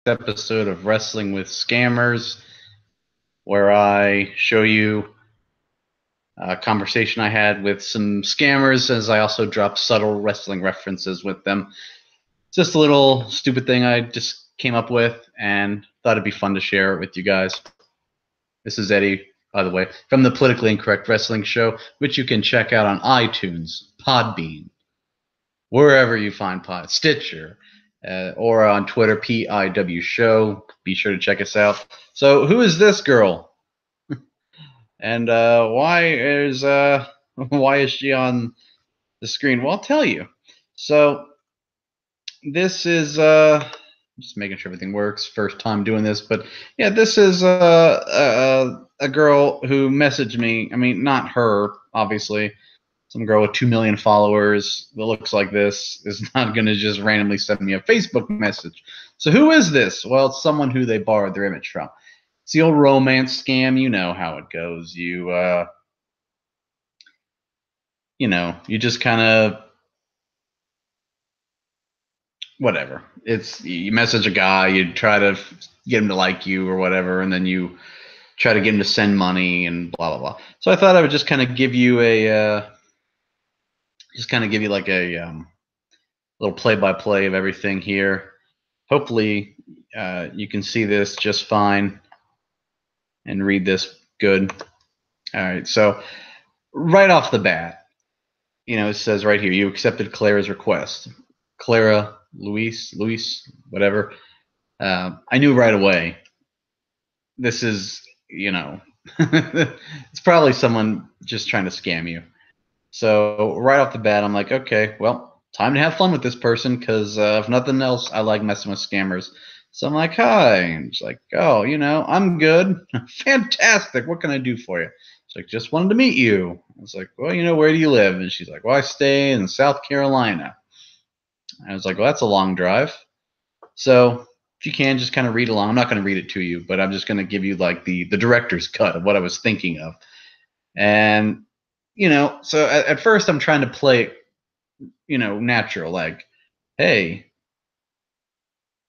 episode of Wrestling with Scammers, where I show you a conversation I had with some scammers, as I also drop subtle wrestling references with them. It's just a little stupid thing I just came up with and thought it'd be fun to share it with you guys. This is Eddie, by the way, from the Politically Incorrect Wrestling Show, which you can check out on iTunes, Podbean, wherever you find Stitcher, or on Twitter, PIW Show. Be sure to check us out. So, who is this girl? And why is she on the screen? Well, I'll tell you. So, this is just making sure everything works. First time doing this, but yeah, this is a girl who messaged me. I mean, not her, obviously. Some girl with 2 million followers that looks like this is not going to just randomly send me a Facebook message. So who is this? Well, it's someone who they borrowed their image from. It's the old romance scam. You know how it goes. You just kind of whatever. It's you message a guy, you try to get him to like you or whatever, and then you try to get him to send money and blah blah blah. So I thought I would just kind of give you like a little play-by-play of everything here. Hopefully, you can see this just fine and read this good. All right, so right off the bat, it says right here, you accepted Clara's request. Clara, Luis, whatever. I knew right away. This is, it's probably someone just trying to scam you. So right off the bat, I'm like, okay, well, time to have fun with this person because if nothing else, I like messing with scammers. So I'm like, hi. And she's like, oh, I'm good. Fantastic. What can I do for you? She's like, just wanted to meet you. I was like, well, where do you live? And she's like, well, I stay in South Carolina. I was like, well, that's a long drive. So if you can, just kind of read along. I'm not going to read it to you, but I'm just going to give you like the director's cut of what I was thinking of. And so at first I'm trying to play, natural, like, hey,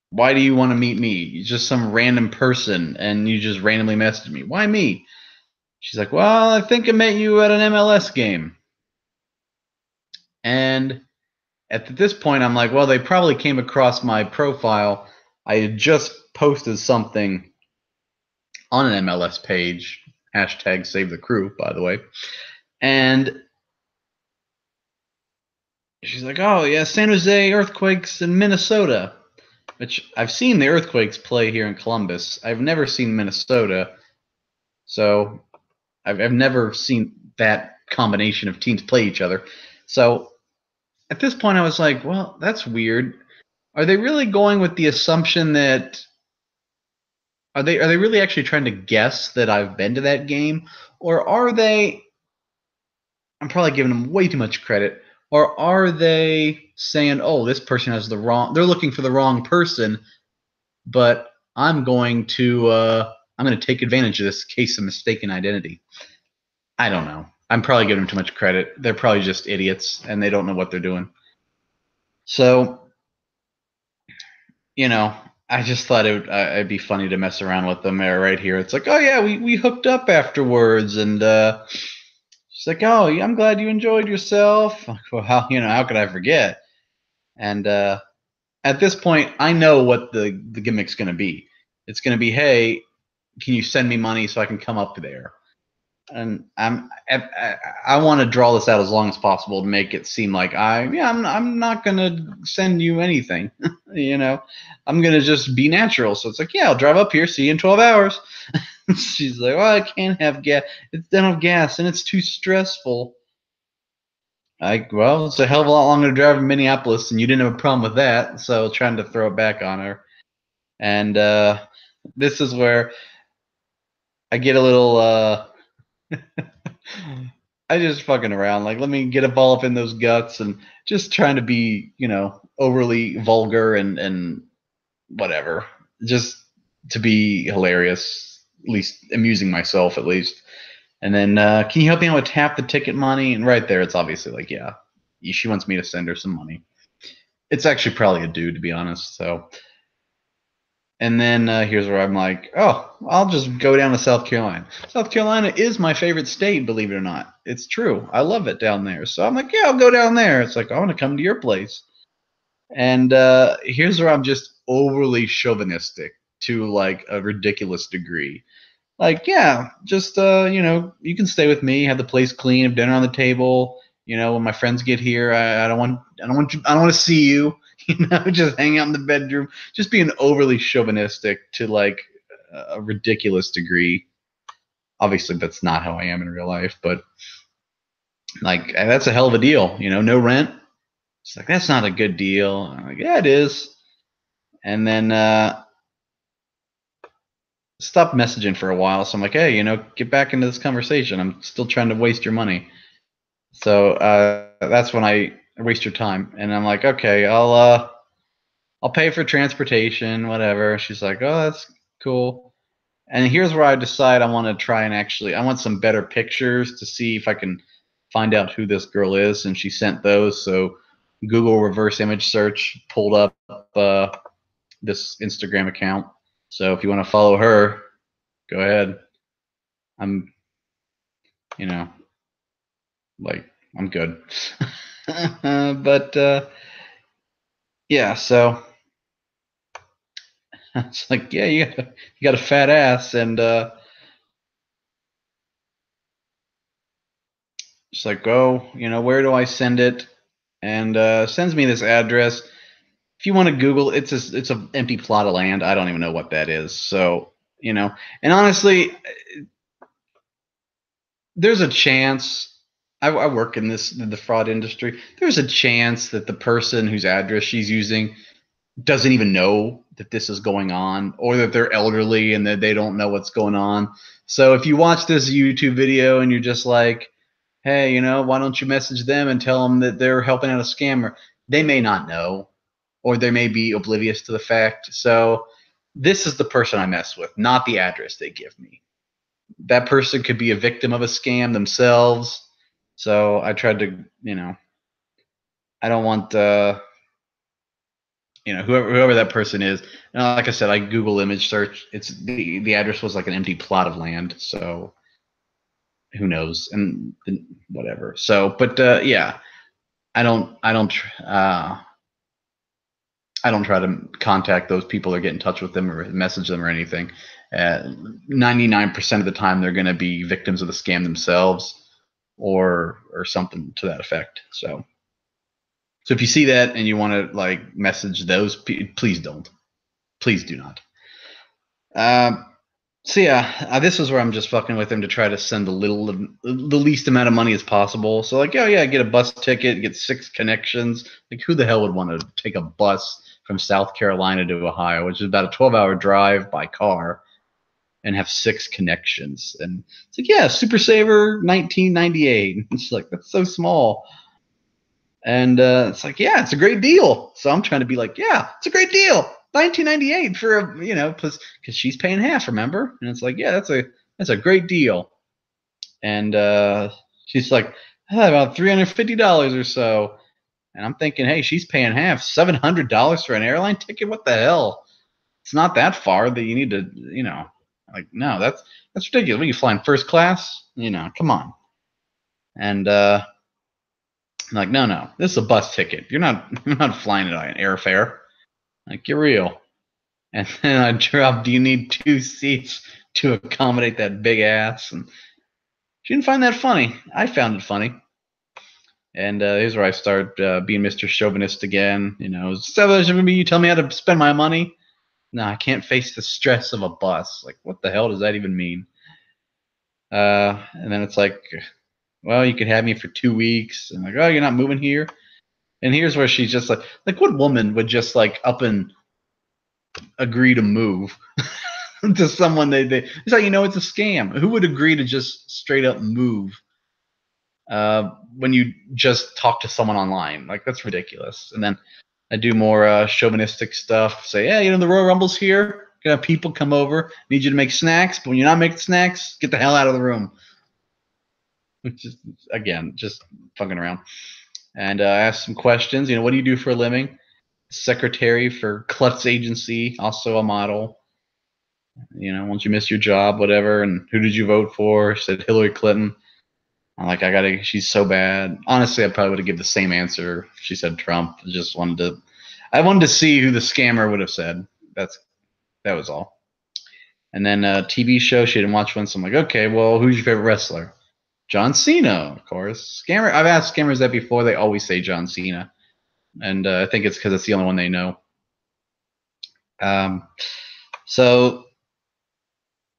why do you want to meet me? You're just some random person and you just randomly messaged me. Why me? She's like, well, I think I met you at an MLS game. And at this point, I'm like, well, they probably came across my profile. I had just posted something on an MLS page, hashtag save the crew, by the way. And she's like, oh, yeah, San Jose Earthquakes in Minnesota, which I've seen the Earthquakes play here in Columbus. I've never seen Minnesota. So I've never seen that combination of teams play each other. So at this point, I was like, well, that's weird. Are they really going with the assumption that are they really actually trying to guess that I've been to that game? Or are they, I'm probably giving them way too much credit, or are they saying, oh, this person has they're looking for the wrong person, but I'm going to take advantage of this case of mistaken identity. I don't know. I'm probably giving them too much credit. They're probably just idiots and they don't know what they're doing. So, I just thought it'd be funny to mess around with them right here. It's like, oh yeah, we hooked up afterwards, and she's like, oh, I'm glad you enjoyed yourself. Well, how could I forget? And at this point, I know what the gimmick's going to be. It's going to be, hey, can you send me money so I can come up there? And I want to draw this out as long as possible to make it seem like I'm not gonna send you anything, I'm gonna just be natural. So it's like, yeah, I'll drive up here, see you in 12 hours. She's like, well, I can't have gas. It's don't have gas, and it's too stressful. Well, it's a hell of a lot longer to drive from Minneapolis, and you didn't have a problem with that. So trying to throw it back on her, and this is where I get a little. I just fucking around. Like, let me get a ball up in those guts and just trying to be, overly vulgar and whatever. Just to be hilarious, at least amusing myself, at least. And then, can you help me out with tap the ticket money? And right there, it's obviously like, yeah, she wants me to send her some money. It's actually probably a dude, to be honest. So, And then here's where I'm like, oh, I'll just go down to South Carolina. South Carolina is my favorite state, believe it or not. It's true. I love it down there. So I'm like, yeah, I'll go down there. It's like, I want to come to your place. And here's where I'm just overly chauvinistic to like a ridiculous degree. Like, yeah, just you can stay with me, have the place clean, have dinner on the table. When my friends get here, I don't want to see you. Just hang out in the bedroom, just being overly chauvinistic to like a ridiculous degree. Obviously, that's not how I am in real life, but like that's a hell of a deal. No rent. It's like that's not a good deal. I'm like, yeah, it is. And then stopped messaging for a while. So I'm like, hey, get back into this conversation. I'm still trying to waste your money. So that's when I waste your time. And I'm like, okay, I'll pay for transportation, whatever. She's like, oh, that's cool. And here's where I decide I want to try and I want some better pictures to see if I can find out who this girl is. And she sent those. So Google reverse image search pulled up this Instagram account. So if you want to follow her, go ahead. I'm, like, I'm good. But yeah, so it's like, yeah, you got a fat ass, and it's like, oh, where do I send it? And sends me this address. If you want to Google, it's a empty plot of land. I don't even know what that is. So and honestly, there's a chance. I work in the fraud industry. There's a chance that the person whose address she's using doesn't even know that this is going on, or that they're elderly and that they don't know what's going on. So if you watch this YouTube video and you're just like, hey, why don't you message them and tell them that they're helping out a scammer? They may not know, or they may be oblivious to the fact. So this is the person I mess with, not the address they give me. That person could be a victim of a scam themselves. So I tried to, I don't want whoever that person is. Like I said, I Google image search. It's the address was like an empty plot of land, so who knows, and whatever. So, but yeah, I don't try to contact those people or get in touch with them or message them or anything. 99% of the time, they're going to be victims of the scam themselves, or something to that effect. So if you see that and you want to like message those, please don't. Please do not. So yeah, this is where I'm just fucking with him to try to send the least amount of money as possible. So like, oh yeah, get a bus ticket, get 6 connections. Like, who the hell would want to take a bus from South Carolina to Ohio, which is about a 12-hour drive by car, and have 6 connections? And it's like, yeah, Super Saver 1998. It's like, that's so small. And it's like, yeah, it's a great deal. So I'm trying to be like, yeah, it's a great deal. 1998 for because she's paying half, remember? And it's like, yeah, that's a great deal. And she's like, about $350 or so. And I'm thinking, hey, she's paying half, $700 for an airline ticket. What the hell? It's not that far that you need to, like, no, that's ridiculous. What, you flying first class? Come on. And I'm like, no, this is a bus ticket. You're not flying it on an airfare. Like, you're real. And then I dropped, do you need 2 seats to accommodate that big ass? And she didn't find that funny. I found it funny. And here's where I start being Mr. Chauvinist again. You tell me how to spend my money? No, I can't face the stress of a bus. Like, what the hell does that even mean? And then it's like, well, you could have me for 2 weeks. And like, oh, you're not moving here? And here's where she's just like what woman would just like up and agree to move to someone it's like, it's a scam. Who would agree to just straight up move when you just talk to someone online? Like, that's ridiculous. And then I do more chauvinistic stuff. Say, yeah, the Royal Rumble's here. Gonna have people come over. Need you to make snacks, but when you're not making snacks, get the hell out of the room. Just again, just fucking around. And I ask some questions. What do you do for a living? secretary for Klutz Agency, also a model. Once you miss your job, whatever. And who did you vote for? She said Hillary Clinton. I'm like, she's so bad. Honestly, I probably would have given the same answer if she said Trump. I wanted to see who the scammer would have said. That was all. And then a TV show, she didn't watch one, so I'm like, okay, well, who's your favorite wrestler? John Cena, of course. Scammer. I've asked scammers that before. They always say John Cena. And I think it's because it's the only one they know. So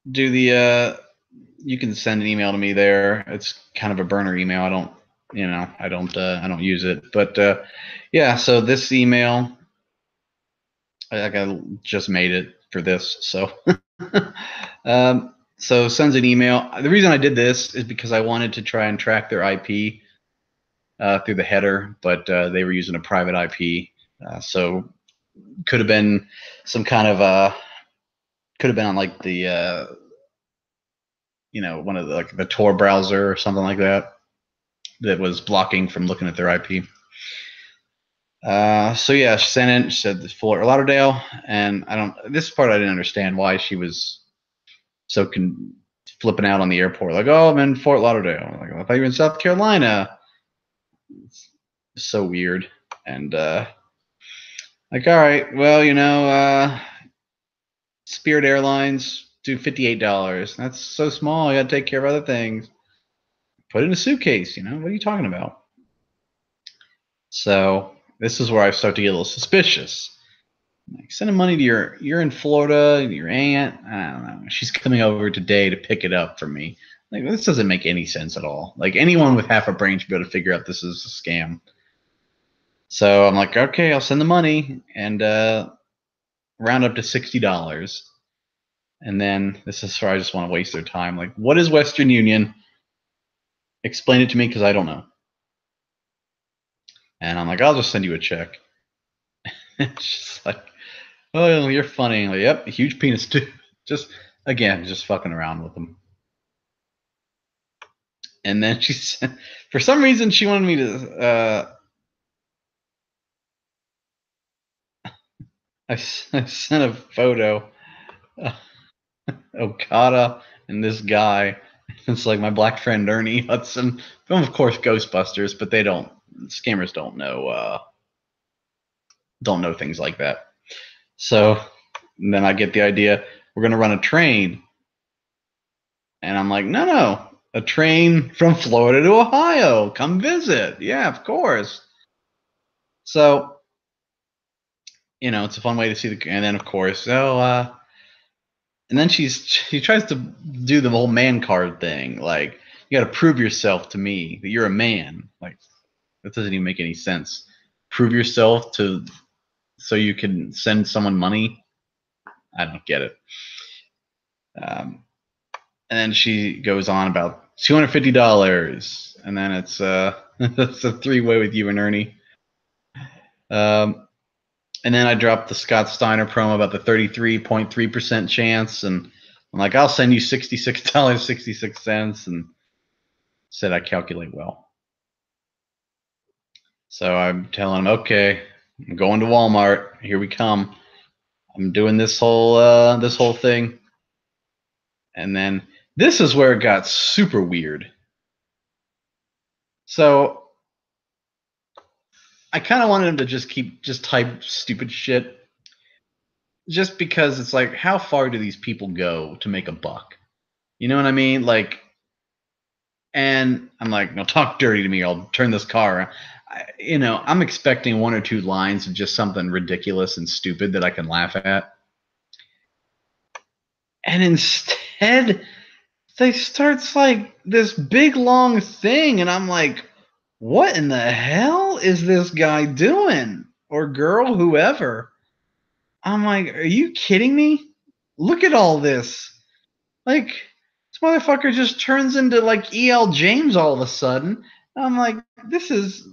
you can send an email to me there. It's kind of a burner email. I don't use it. But yeah, so this email, I just made it for this. So so sends an email. The reason I did this is because I wanted to try and track their IP through the header, but they were using a private IP. So could have been some kind of could have been on like the one of the Tor browser or something like that was blocking from looking at their IP. So yeah, she sent it. She said Fort Lauderdale, and this part I didn't understand why she was so flipping out on the airport, like, oh, I'm in Fort Lauderdale. Like, I thought you were in South Carolina. It's so weird. And like, all right, well, Spirit Airlines do $58. That's so small. I got to take care of other things. Put it in a suitcase. What are you talking about? So this is where I start to get a little suspicious. Like, sending money to you're in Florida, and your aunt, I don't know. She's coming over today to pick it up from me. Like, this doesn't make any sense at all. Like, anyone with half a brain should be able to figure out this is a scam. So I'm like, okay, I'll send the money and round up to $60. And then this is where I just want to waste their time. Like, what is Western Union? Explain it to me because I don't know. And I'm like, I'll just send you a check. It's just like, oh, you're funny. Like, yep, huge penis too. Just fucking around with them. And then for some reason, she wanted me to. I sent a photo. Okada and this guy. It's like my black friend Ernie Hudson from, of course, Ghostbusters, but scammers don't know things like that. So then I get the idea, we're going to run a train. And I'm like, no, a train from Florida to Ohio. Come visit. Yeah, of course. So, it's a fun way to see and then of course, and then she tries to do the whole man card thing. Like, you got to prove yourself to me that you're a man. Like, that doesn't even make any sense. Prove yourself so you can send someone money. I don't get it. And then she goes on about $250, and then it's it's a three-way with you and Ernie. And then I dropped the Scott Steiner promo about the 33.3% chance, and I'm like, I'll send you $66.66, and said I calculate well. So I'm telling him, okay, I'm going to Walmart. Here we come. I'm doing this whole thing. And then this is where it got super weird. So I kind of wanted him to just type stupid shit. Just because it's like, how far do these people go to make a buck? You know what I mean? Like, and I'm like, no, talk dirty to me. I'll turn this car. I'm expecting one or two lines of just something ridiculous and stupid that I can laugh at. And instead, they starts like this big long thing, and I'm like, what in the hell is this guy doing? Or girl, whoever. I'm like, are you kidding me? Look at all this. Like, this motherfucker just turns into like E.L. James all of a sudden. I'm like, this is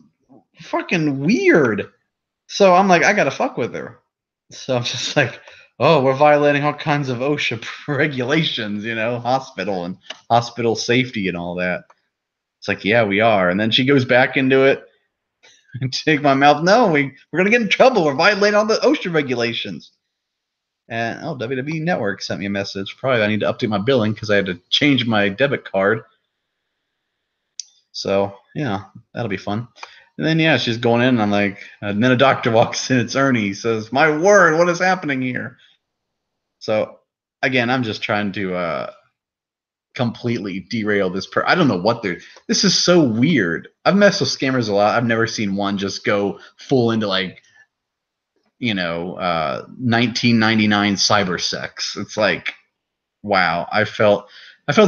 fucking weird. So I'm like, I gotta fuck with her. So I'm just like, oh, we're violating all kinds of OSHA regulations, hospital safety and all that. It's like, yeah, we are. And then she goes back into it. Take my mouth. No, we're gonna get in trouble. We're violating all the OSHA regulations. And WWE Network sent me a message. Probably I need to update my billing because I had to change my debit card. So yeah, that'll be fun. And then yeah, she's going in, and I'm like, and then a doctor walks in. It's Ernie. He says, "My word, what is happening here?" So again, I'm just trying to completely derail this. I don't know what they're. This is so weird. I've messed with scammers a lot. I've never seen one just go full into like, 1999 cyber sex. It's like, wow. I felt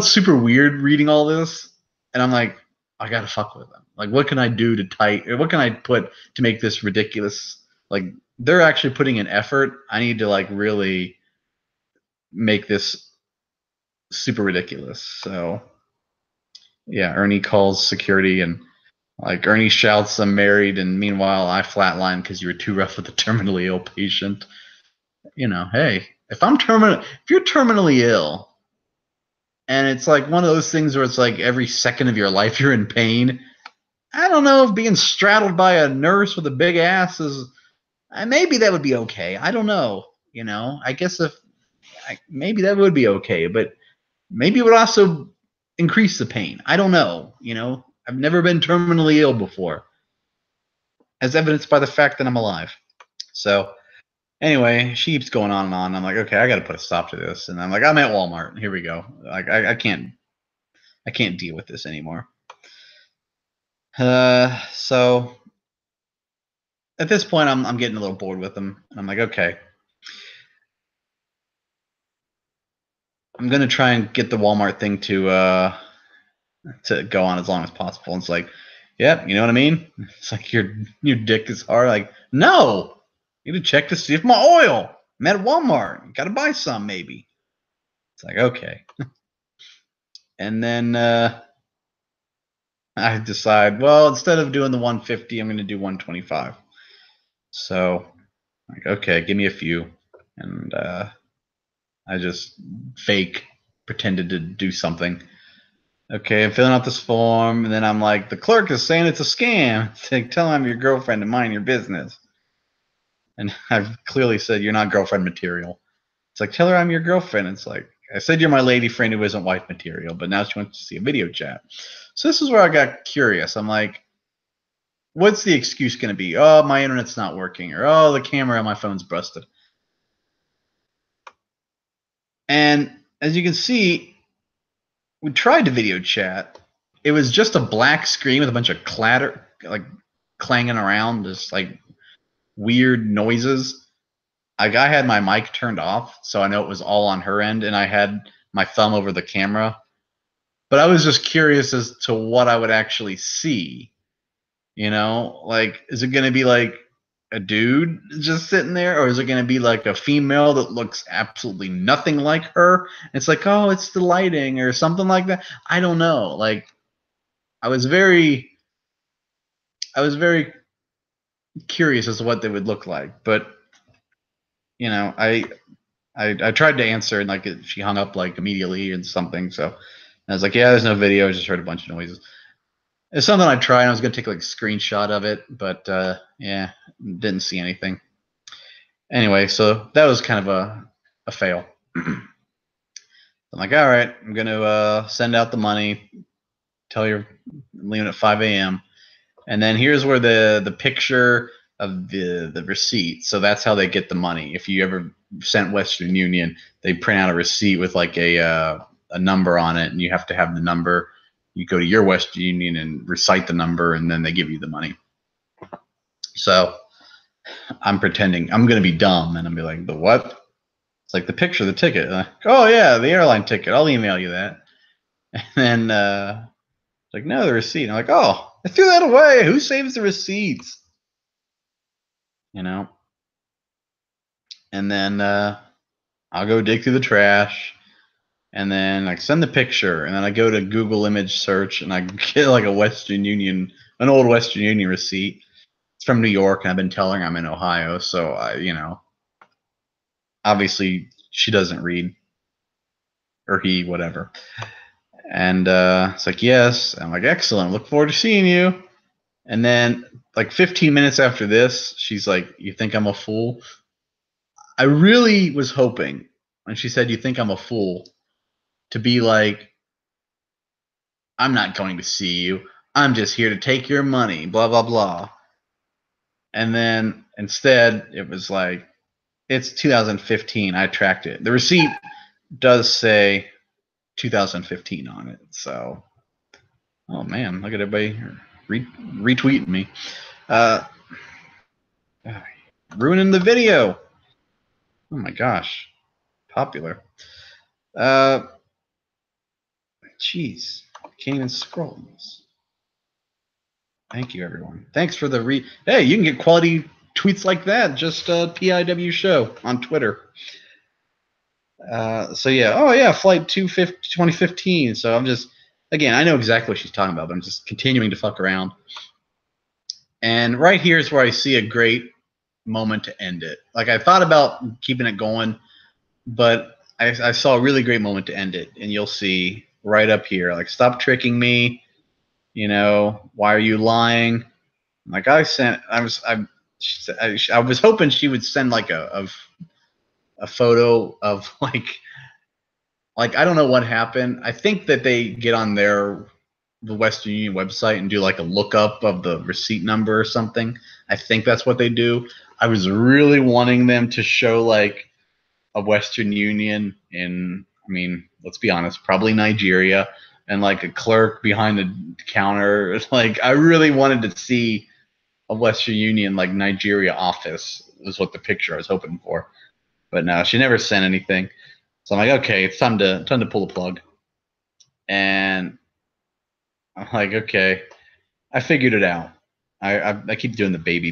super weird reading all this, and I'm like, I gotta fuck with them. Like, what can I do to what can I put to make this ridiculous? Like, they're actually putting in effort. I need to like really make this super ridiculous. So yeah, Ernie calls security, and like Ernie shouts, "I'm married," and meanwhile I flatline because you were too rough with a terminally ill patient. Hey, if you're terminally ill, and it's like one of those things where it's like every second of your life you're in pain. I don't know if being straddled by a nurse with a big ass is. Maybe that would be okay. I don't know. I guess maybe that would be okay, but maybe it would also increase the pain. I don't know. I've never been terminally ill before, as evidenced by the fact that I'm alive. So anyway, she keeps going on and on. I'm like, okay, I got to put a stop to this. And I'm like, I'm at Walmart. Here we go. Like, I can't deal with this anymore. So at this point, I'm getting a little bored with them, and I'm like, okay, I'm gonna try and get the Walmart thing to go on as long as possible. And it's like, yeah, you know what I mean? It's like your dick is hard. Like, no, you need to check to see if my oil. I'm at Walmart. Got to buy some, maybe. It's like, okay. And then I decide, well, instead of doing the 150, I'm going to do 125. So, like, okay, give me a few. And I just pretended to do something. Okay, I'm filling out this form, and then I'm like, the clerk is saying it's a scam. It's like, tell him I'm your girlfriend and mind your business. And I've clearly said you're not girlfriend material. It's like, tell her I'm your girlfriend. It's like, I said you're my lady friend who isn't wife material, but now she wants to see a video chat. So this is where I got curious. I'm like, what's the excuse going to be? Oh, my internet's not working, or oh, the camera on my phone's busted. And as you can see, we tried to video chat. It was just a black screen with a bunch of clatter, like clanging around, just like weird noises. I had my mic turned off, so I know it was all on her end, and I had my thumb over the camera. But I was just curious as to what I would actually see. Like, is it going to be like a dude just sitting there, or is it going to be like a female that looks absolutely nothing like her? It's like, oh, it's the lighting or something like that. I don't know. Like, I was very curious as to what they would look like, but I tried to answer, and like she hung up like immediately and something. So I was like, yeah, there's no video. I just heard a bunch of noises. It's something I tried. I was gonna take like a screenshot of it, but yeah, didn't see anything. Anyway, so that was kind of a fail. I'm like, all right, I'm gonna send out the money. Tell you I'm leaving at 5 a.m. And then here's where the picture of the receipt. So that's how they get the money. If you ever sent Western Union, they print out a receipt with like a number on it, and you have to have the number. You go to your Western Union and recite the number, and then they give you the money. So I'm pretending I'm going to be dumb, and I'm be like, the what? It's like the picture of the ticket. Like, oh yeah, the airline ticket. I'll email you that. And then like, no, the receipt. I'm like, oh, I threw that away. Who saves the receipts? And then I'll go dig through the trash, and then like send the picture, and then I go to Google image search, and I get like an old Western Union receipt. It's from New York, and I've been telling her I'm in Ohio, so obviously she doesn't read, or he, whatever. And it's like, yes. I'm like, excellent. Look forward to seeing you. And then like 15 minutes after this, she's like, "You think I'm a fool?" I really was hoping when she said, "You think I'm a fool," to be like, "I'm not going to see you. I'm just here to take your money, blah, blah, blah." And then instead, it was like, it's 2015. I tracked it. The receipt does say 2015 on it. So, oh man, look at everybody retweeting me. Uh, ruining the video. Oh my gosh. Popular. Jeez. Can't even scroll this. Thank you, everyone. Thanks for the Hey, you can get quality tweets like that. Just PIW show on Twitter. So yeah. Oh yeah, flight 2015. So I'm just, again, I know exactly what she's talking about, but I'm just continuing to fuck around. And right here is where I see a great moment to end it. Like I thought about keeping it going, but I saw a really great moment to end it, and you'll see right up here. Like, stop tricking me. You know, why are you lying? Like I was hoping she would send like a photo of like I don't know what happened. I think that they get on the Western Union website and do like a lookup of the receipt number or something. I think that's what they do. I was really wanting them to show like a Western Union in, I mean, let's be honest, probably Nigeria, and like a clerk behind the counter. Like I really wanted to see a Western Union like Nigeria office was what the picture I was hoping for. But no, she never sent anything. So I'm like, okay, it's time to pull the plug. And I'm like, okay, I figured it out. I keep doing the baby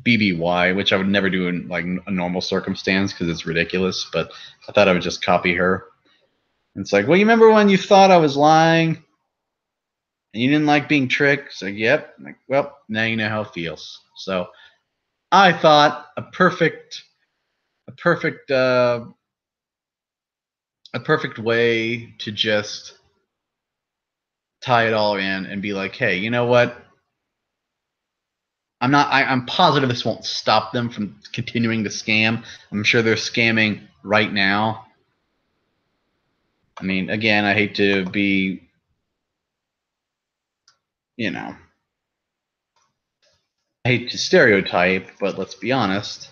BBY, which I would never do in like a normal circumstance because it's ridiculous. But I thought I would just copy her. And it's like, well, you remember when you thought I was lying and you didn't like being tricked? So yep. I'm like, well, now you know how it feels. So I thought a perfect way to just tie it all in and be like, hey, you know what? I'm positive this won't stop them from continuing to scam. I'm sure they're scamming right now. I mean, again, I hate to be, you know, I hate to stereotype, but let's be honest.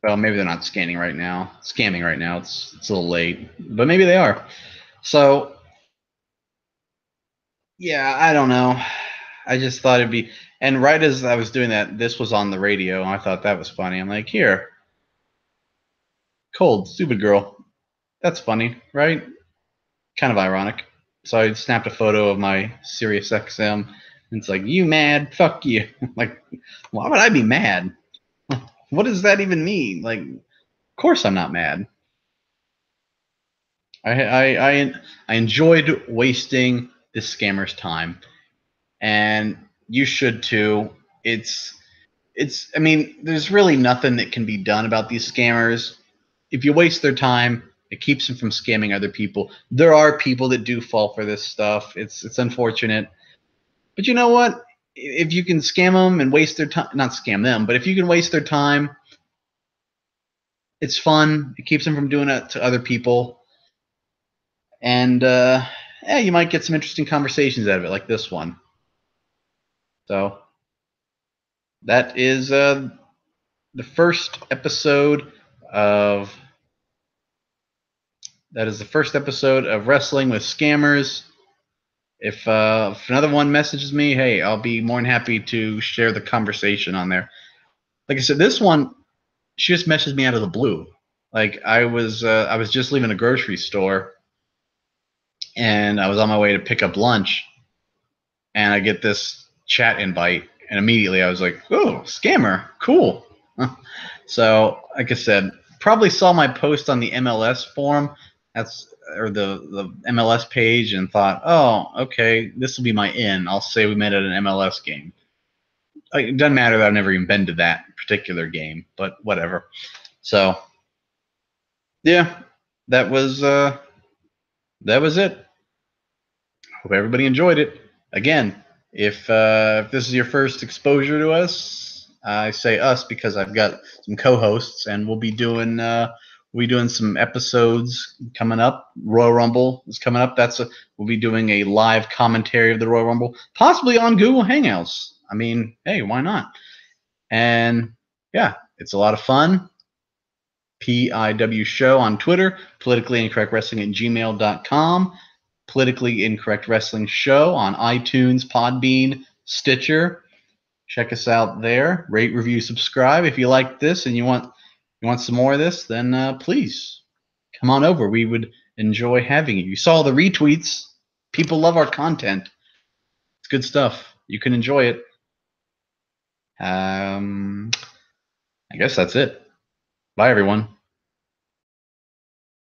Well, maybe they're not scamming right now. It's a little late, but maybe they are. So, yeah, I don't know. I just thought it'd be, and right as I was doing that, this was on the radio, and I thought that was funny. I'm like, here, cold, stupid girl. That's funny, right? Kind of ironic. So I snapped a photo of my Sirius XM, and it's like, you mad? Fuck you. Like, why would I be mad? What does that even mean? Like, of course I'm not mad. I enjoyed wasting this scammer's time, and you should too. It's I mean, there's really nothing that can be done about these scammers. If you waste their time, it keeps them from scamming other people. There are people that do fall for this stuff. It's unfortunate. But you know what? If you can scam them and waste their time, not scam them, but if you can waste their time, it's fun. It keeps them from doing it to other people. And yeah, you might get some interesting conversations out of it, like this one. So that is the first episode of Wrestling with Scammers. If another one messages me, hey, I'll be more than happy to share the conversation on there. Like I said, this one, she just messaged me out of the blue. Like I was just leaving a grocery store, and I was on my way to pick up lunch, and I get this chat invite, and immediately I was like, "Oh, scammer, cool." So, like I said, probably saw my post on the MLS forum, or the MLS page, and thought, "Oh, okay, this will be my in." I'll say we met at an MLS game. It doesn't matter that I've never even been to that particular game, but whatever. So, yeah, that was it. Hope everybody enjoyed it. Again, if this is your first exposure to us, I say us because I've got some co-hosts, and we'll be doing some episodes coming up. Royal Rumble is coming up. We'll be doing a live commentary of the Royal Rumble, possibly on Google Hangouts. I mean, hey, why not? And yeah, it's a lot of fun. PIW Show on Twitter, Politically Incorrect Wrestling at gmail.com, Politically Incorrect Wrestling Show on iTunes, Podbean, Stitcher. Check us out there. Rate, review, subscribe. If you like this and you want some more of this, then please come on over. We would enjoy having you. You saw the retweets. People love our content. It's good stuff. You can enjoy it. I guess that's it. Bye, everyone.